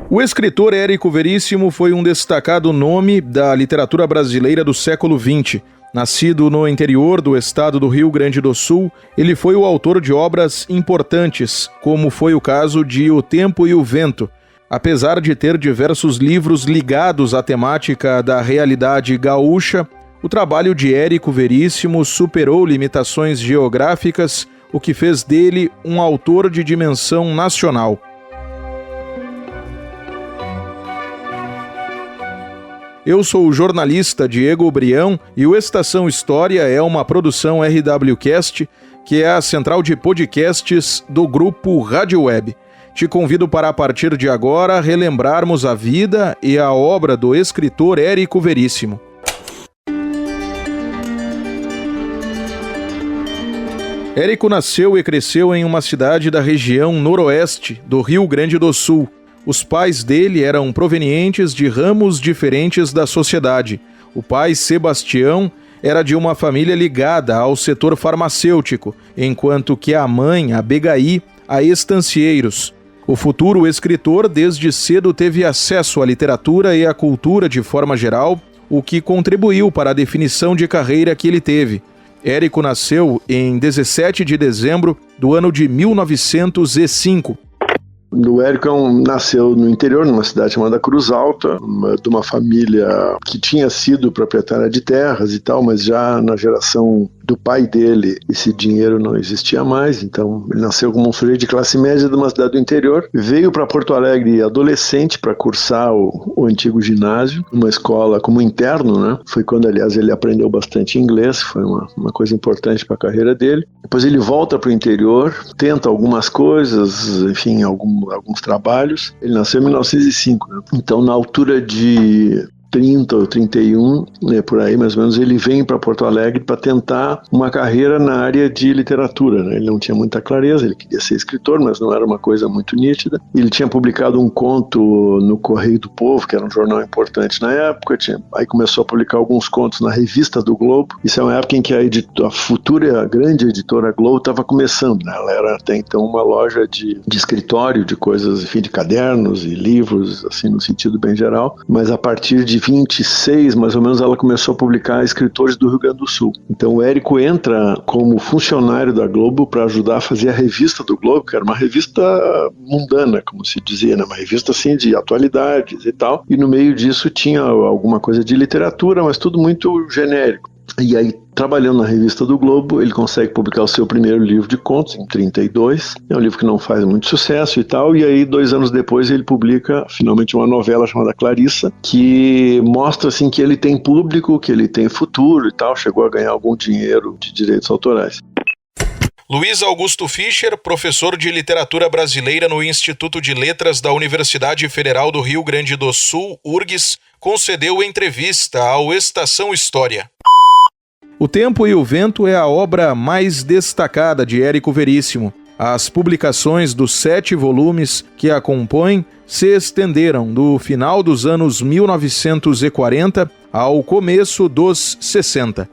O escritor Érico Veríssimo foi um destacado nome da literatura brasileira do século XX. Nascido no interior do estado do Rio Grande do Sul, ele foi o autor de obras importantes, como foi o caso de O Tempo e o Vento. Apesar de ter diversos livros ligados à temática da realidade gaúcha, o trabalho de Érico Veríssimo superou limitações geográficas, o que fez dele um autor de dimensão nacional. Eu sou o jornalista Diego Brião e o Estação História é uma produção RWCast, que é a central de podcasts do grupo Rádio Web. Te convido para, a partir de agora, relembrarmos a vida e a obra do escritor Érico Veríssimo. Érico nasceu e cresceu em uma cidade da região noroeste do Rio Grande do Sul. Os pais dele eram provenientes de ramos diferentes da sociedade. O pai, Sebastião, era de uma família ligada ao setor farmacêutico, enquanto que a mãe, Abegaí, a estancieiros. O futuro escritor desde cedo teve acesso à literatura e à cultura de forma geral, o que contribuiu para a definição de carreira que ele teve. Érico nasceu em 17 de dezembro do ano de 1905. O Érico nasceu no interior, numa cidade chamada Cruz Alta, de uma família que tinha sido proprietária de terras e tal, mas já na geração do pai dele esse dinheiro não existia mais, então ele nasceu como um sujeito de classe média de uma cidade do interior, veio para Porto Alegre adolescente para cursar o antigo ginásio, uma escola como interno, né? Foi quando, aliás, ele aprendeu bastante inglês, foi uma coisa importante para a carreira dele. Depois ele volta para o interior, tenta algumas coisas, enfim, alguns trabalhos. Ele nasceu em 1905, né? Então, na altura de 30 ou 31, por aí mais ou menos, ele vem para Porto Alegre para tentar uma carreira na área de literatura, né? Ele não tinha muita clareza, ele queria ser escritor, mas não era uma coisa muito nítida. Ele tinha publicado um conto no Correio do Povo, que era um jornal importante na época, aí começou a publicar alguns contos na Revista do Globo. Isso é uma época em que a futura grande editora Globo estava começando, né? Ela era até então uma loja de escritório, de coisas, enfim, de cadernos e livros, assim, no sentido bem geral, mas a partir de 26, mais ou menos, ela começou a publicar escritores do Rio Grande do Sul. Então o Érico entra como funcionário da Globo para ajudar a fazer a Revista do Globo, que era uma revista mundana, como se dizia, né? Uma revista assim de atualidades e tal, e no meio disso tinha alguma coisa de literatura, mas tudo muito genérico. E aí, trabalhando na Revista do Globo, ele consegue publicar o seu primeiro livro de contos, em 32. É um livro que não faz muito sucesso e tal, e aí 2 anos depois ele publica finalmente uma novela chamada Clarissa, que mostra assim que ele tem público, que ele tem futuro e tal, chegou a ganhar algum dinheiro de direitos autorais. Luiz Augusto Fischer, professor de literatura brasileira no Instituto de Letras da Universidade Federal do Rio Grande do Sul, URGS, concedeu entrevista ao Estação História. O Tempo e o Vento é a obra mais destacada de Érico Veríssimo. As publicações dos 7 volumes que a compõem se estenderam do final dos anos 1940 ao começo dos 60.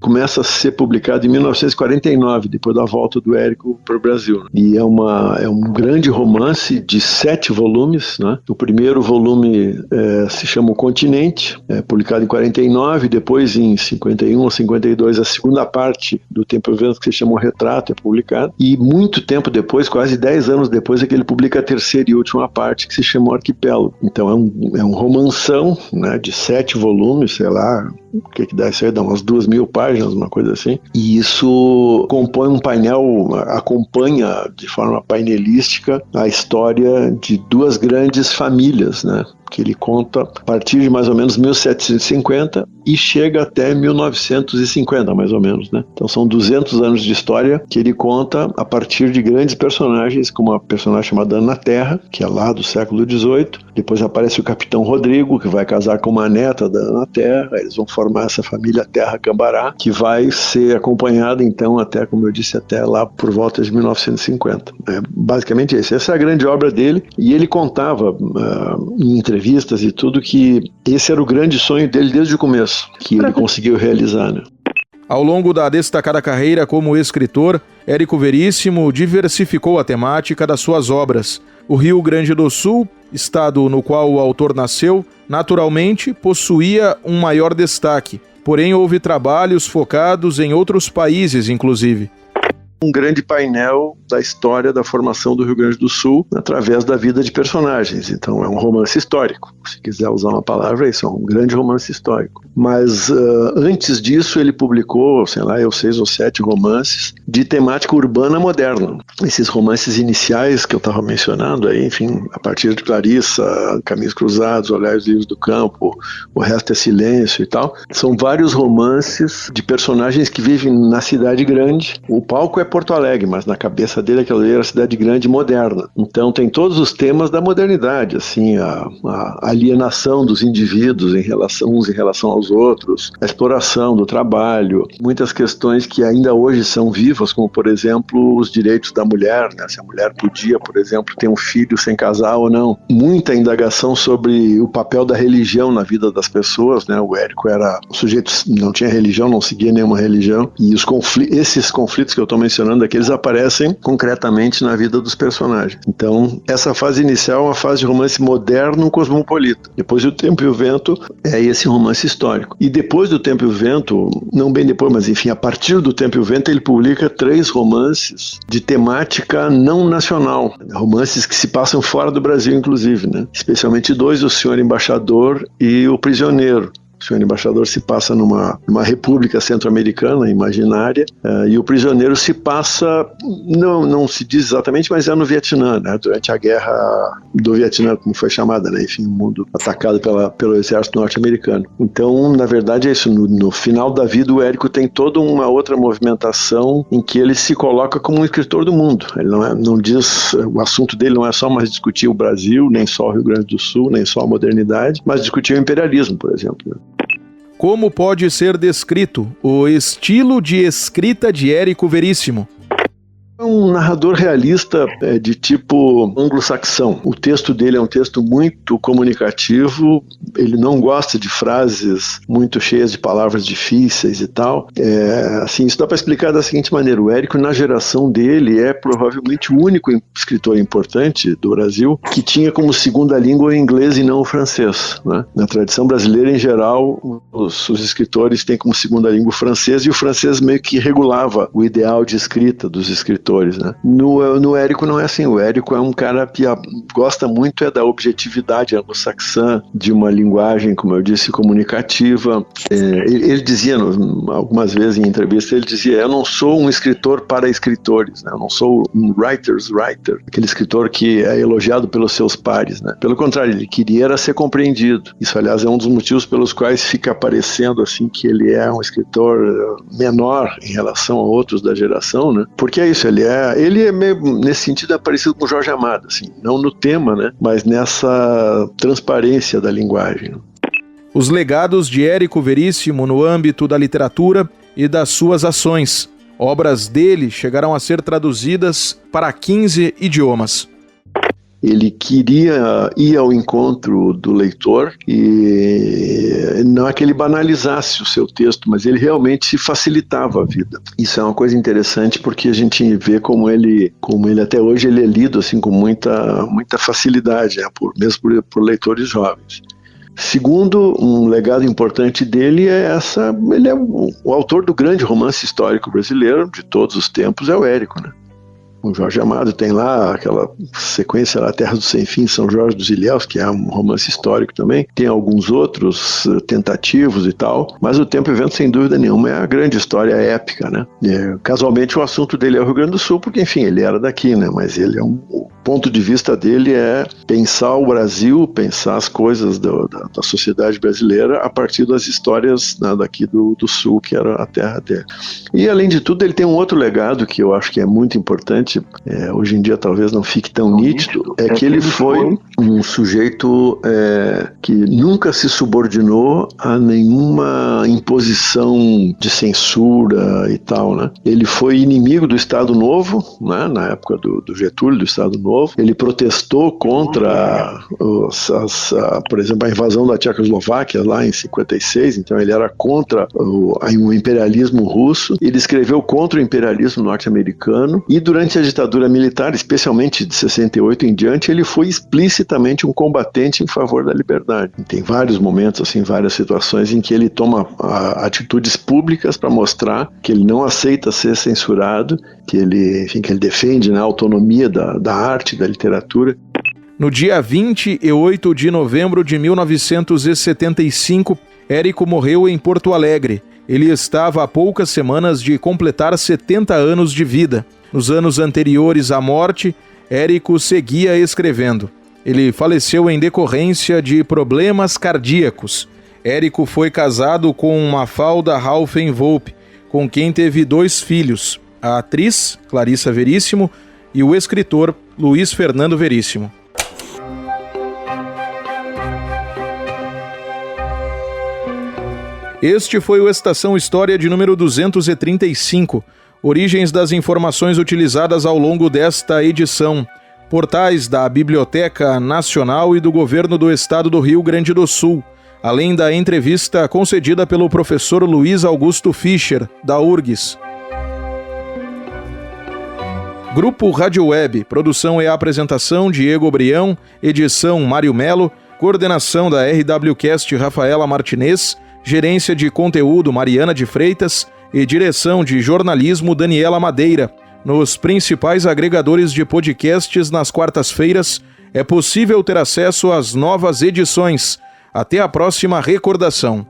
Começa a ser publicado em 1949, depois da volta do Érico para o Brasil. E é um grande romance de 7 volumes, né? O primeiro volume se chama O Continente, publicado em 49, depois em 51 ou 52 a segunda parte do Tempo e o Vento, que se chama O Retrato, é publicado. E muito tempo depois, quase 10 anos depois, é que ele publica a terceira e última parte, que se chama O Arquipélago. Então é um romanção, né, de 7 volumes, sei lá, o que dá isso aí? Dá umas 2.000 páginas, uma coisa assim. E isso compõe um painel, acompanha de forma painelística a história de 2 grandes famílias, né? Que ele conta a partir de mais ou menos 1750 e chega até 1950, mais ou menos, né? Então são 200 anos de história que ele conta a partir de grandes personagens, como a personagem chamada Ana Terra, que é lá do século XVIII. Depois aparece o Capitão Rodrigo, que vai casar com uma neta da Ana Terra. Eles vão formar essa família Terra Cambará, que vai ser acompanhada, então, até, como eu disse, até lá por volta de 1950. Basicamente essa é a grande obra dele, e ele contava em entrevistas e tudo que esse era o grande sonho dele desde o começo, que ele conseguiu realizar, né? Ao longo da destacada carreira como escritor, Érico Veríssimo diversificou a temática das suas obras. O Rio Grande do Sul, estado no qual o autor nasceu, naturalmente possuía um maior destaque, porém houve trabalhos focados em outros países, inclusive. Um grande painel da história da formação do Rio Grande do Sul através da vida de personagens. Então é um romance histórico. Se quiser usar uma palavra, isso é um grande romance histórico. Mas antes disso ele publicou, 6 ou 7 romances de temática urbana moderna. Esses romances iniciais que eu estava mencionando, aí, enfim, a partir de Clarissa, Caminhos Cruzados, Olhar os Livros do Campo, O Resto é Silêncio e tal, são vários romances de personagens que vivem na cidade grande. O palco é Porto Alegre, mas na cabeça dele aquela era a cidade grande e moderna. Então tem todos os temas da modernidade, assim, a alienação dos indivíduos uns em relação aos outros, a exploração do trabalho, muitas questões que ainda hoje são vivas, como por exemplo os direitos da mulher, né? Se a mulher podia, por exemplo, ter um filho sem casar ou não. Muita indagação sobre o papel da religião na vida das pessoas, né? O Érico era um sujeito, não tinha religião, não seguia nenhuma religião, e esses conflitos que eu estou mencionando aqui, eles aparecem concretamente na vida dos personagens. Então, essa fase inicial é uma fase de romance moderno cosmopolita. Depois do Tempo e o Vento é esse romance histórico. E depois do Tempo e o Vento, não bem depois, mas enfim, a partir do Tempo e o Vento, ele publica 3 romances de temática não nacional. Romances que se passam fora do Brasil, inclusive, né? Especialmente 2, O Senhor Embaixador e O Prisioneiro. O Senhor Embaixador se passa numa república centro-americana, imaginária, e O Prisioneiro se passa, não se diz exatamente, mas é no Vietnã, né? Durante a guerra do Vietnã, como foi chamada, né? Enfim, o mundo atacado pelo exército norte-americano. Então, na verdade é isso, no final da vida o Érico tem toda uma outra movimentação em que ele se coloca como um escritor do mundo. Ele não diz, o assunto dele não é só mais discutir o Brasil, nem só o Rio Grande do Sul, nem só a modernidade, mas discutir o imperialismo, por exemplo, né? Como pode ser descrito o estilo de escrita de Érico Veríssimo? É um narrador realista de tipo anglo-saxão. O texto dele é um texto muito comunicativo, ele não gosta de frases muito cheias de palavras difíceis e tal. Assim, isso dá para explicar da seguinte maneira: o Érico, na geração dele, é provavelmente o único escritor importante do Brasil que tinha como segunda língua o inglês e não o francês, né? Na tradição brasileira, em geral, os escritores têm como segunda língua o francês, e o francês meio que regulava o ideal de escrita dos escritores. Né? No Érico não é assim. O Érico é um cara que gosta muito da objetividade anglo-saxã, de uma linguagem, como eu disse, comunicativa. Ele dizia, algumas vezes em entrevista, ele dizia: eu não sou um escritor para escritores, né? Eu não sou um writer's writer, aquele escritor que é elogiado pelos seus pares, né? Pelo contrário, ele queria ser compreendido. Isso, aliás, é um dos motivos pelos quais fica aparecendo assim que ele é um escritor menor em relação a outros da geração, né? Porque é isso, ele é meio, nesse sentido, é parecido com o Jorge Amado, assim, não no tema, né, mas nessa transparência da linguagem. Os legados de Érico Veríssimo no âmbito da literatura e das suas ações. Obras dele chegaram a ser traduzidas para 15 idiomas. Ele queria ir ao encontro do leitor e não é que ele banalizasse o seu texto, mas ele realmente facilitava a vida. Isso é uma coisa interessante porque a gente vê como ele até hoje ele é lido assim, com muita facilidade, né, mesmo por leitores jovens. Segundo, um legado importante dele ele é o autor do grande romance histórico brasileiro de todos os tempos, é o Érico, né? O Jorge Amado tem lá aquela sequência lá, Terra do Sem Fim, São Jorge dos Ilhéus, que é um romance histórico também. Tem alguns outros tentativos e tal, mas O Tempo e o Vento, sem dúvida nenhuma, é a grande história épica, né? Casualmente o assunto dele é o Rio Grande do Sul, porque enfim, ele era daqui, né? Mas o ponto de vista dele é pensar o Brasil, pensar as coisas da sociedade brasileira a partir das histórias, né, daqui do Sul, que era a terra dele. E além de tudo, ele tem um outro legado que eu acho que é muito importante, hoje em dia talvez não fique tão nítido, é que ele foi um sujeito que nunca se subordinou a nenhuma imposição de censura e tal, né? Ele foi inimigo do Estado Novo, né, na época do Getúlio, do Estado Novo, novo. Ele protestou contra, por exemplo, a invasão da Tchecoslováquia lá em 56, então ele era contra o imperialismo russo. Ele escreveu contra o imperialismo norte-americano e durante a ditadura militar, especialmente de 68 em diante, ele foi explicitamente um combatente em favor da liberdade. Tem vários momentos, assim, várias situações em que ele toma atitudes públicas para mostrar que ele não aceita ser censurado, que ele defende, né, a autonomia da arte, da literatura. No dia 28 de novembro de 1975, Érico morreu em Porto Alegre. Ele estava há poucas semanas de completar 70 anos de vida. Nos anos anteriores à morte, Érico seguia escrevendo. Ele faleceu em decorrência de problemas cardíacos. Érico foi casado com Mafalda Raufen-Volpe, com quem teve 2 filhos, a atriz Clarissa Veríssimo e o escritor Luiz Fernando Veríssimo. Este foi o Estação História de número 235, origens das informações utilizadas ao longo desta edição, portais da Biblioteca Nacional e do Governo do Estado do Rio Grande do Sul, além da entrevista concedida pelo professor Luiz Augusto Fischer, da URGS. Grupo Rádio Web, produção e apresentação Diego Brião, edição Mário Melo, coordenação da RWCast Rafaela Martinez, gerência de conteúdo Mariana de Freitas e direção de jornalismo Daniela Madeira. Nos principais agregadores de podcasts nas quartas-feiras é possível ter acesso às novas edições. Até a próxima recordação.